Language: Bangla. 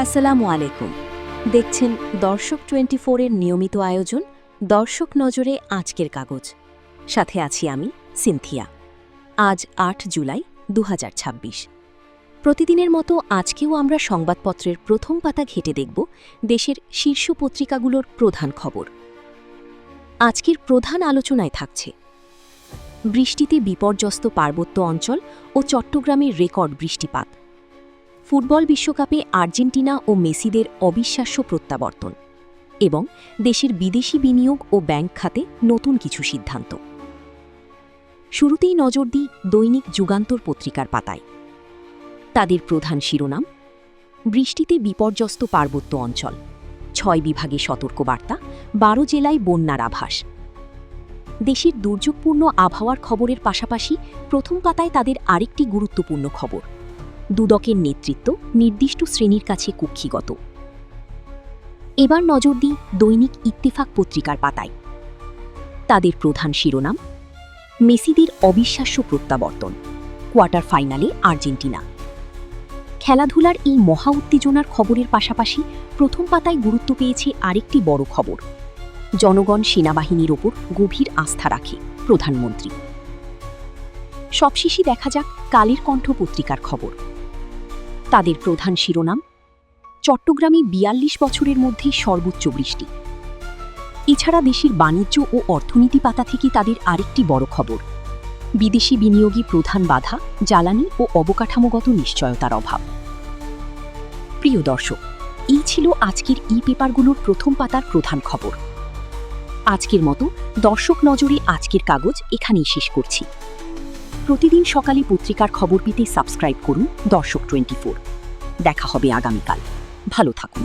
আসসালামু আলাইকুম। দেখছেন দর্শক 24 এর নিয়মিত আয়োজন দর্শক নজরে আজকের কাগজ। সাথে আছি আমি সিনথিয়া। আজ ৮ জুলাই ২০২৬। প্রতিদিনের মতো আজকেও আমরা সংবাদপত্রের প্রথম পাতা ঘেঁটে দেখব দেশের শীর্ষ পত্রিকাগুলোর প্রধান খবর। আজকের প্রধান আলোচনায় থাকছে বৃষ্টিতে বিপর্যস্ত পার্বত্য অঞ্চল ও চট্টগ্রামের রেকর্ড বৃষ্টিপাত, ফুটবল বিশ্বকাপে আর্জেন্টিনা ও মেসিদের অবিশ্বাস্য প্রত্যাবর্তন এবং দেশের বিদেশি বিনিয়োগ ও ব্যাংক খাতে নতুন কিছু সিদ্ধান্ত। শুরুতেই নজর দিই দৈনিক যুগান্তর পত্রিকার পাতায়। তাদের প্রধান শিরোনাম বৃষ্টিতে বিপর্যস্ত পার্বত্য অঞ্চল, ৬ বিভাগে সতর্কবার্তা, ১২ জেলায় বন্যার আভাস। দেশের দুর্যোগপূর্ণ আবহাওয়ার খবরের পাশাপাশি প্রথম পাতায় তাদের আরেকটি গুরুত্বপূর্ণ খবর, দুদকের নেতৃত্ব নির্দিষ্ট শ্রেণীর কাছে কুক্ষিগত। এবার নজর দিই দৈনিক ইত্তেফাক পত্রিকার পাতায়। তাদের প্রধান শিরোনাম মেসিদের অবিশ্বাস্য প্রত্যাবর্তন, কোয়ার্টার ফাইনালে আর্জেন্টিনা। খেলাধুলার এই মহা উত্তেজনার খবরের পাশাপাশি প্রথম পাতায় গুরুত্ব পেয়েছে আরেকটি বড় খবর, জনগণ সেনাবাহিনীর ওপর গভীর আস্থা রাখে প্রধানমন্ত্রী। সবশেষে দেখা যাক কালের কণ্ঠ পত্রিকার খবর। তাদের প্রধান শিরোনাম চট্টগ্রামে ৪২ বছরের মধ্যে সর্বোচ্চ বৃষ্টি। এছাড়া দেশের বাণিজ্য ও অর্থনীতি পাতা থেকে তাদের আরেকটি বড় খবর, বিদেশি বিনিয়োগে প্রধান বাধা জ্বালানি ও অবকাঠামোগত নিশ্চয়তার অভাব। প্রিয় দর্শক, এই ছিল আজকের পেপারগুলোর প্রথম পাতার প্রধান খবর। আজকের মতো দর্শক নজরে আজকের কাগজ এখানেই শেষ করছি। প্রতিদিন সকালে পত্রিকার খবর পেতে সাবস্ক্রাইব করুন দর্শক 24। দেখা হবে আগামীকাল। ভালো থাকুন।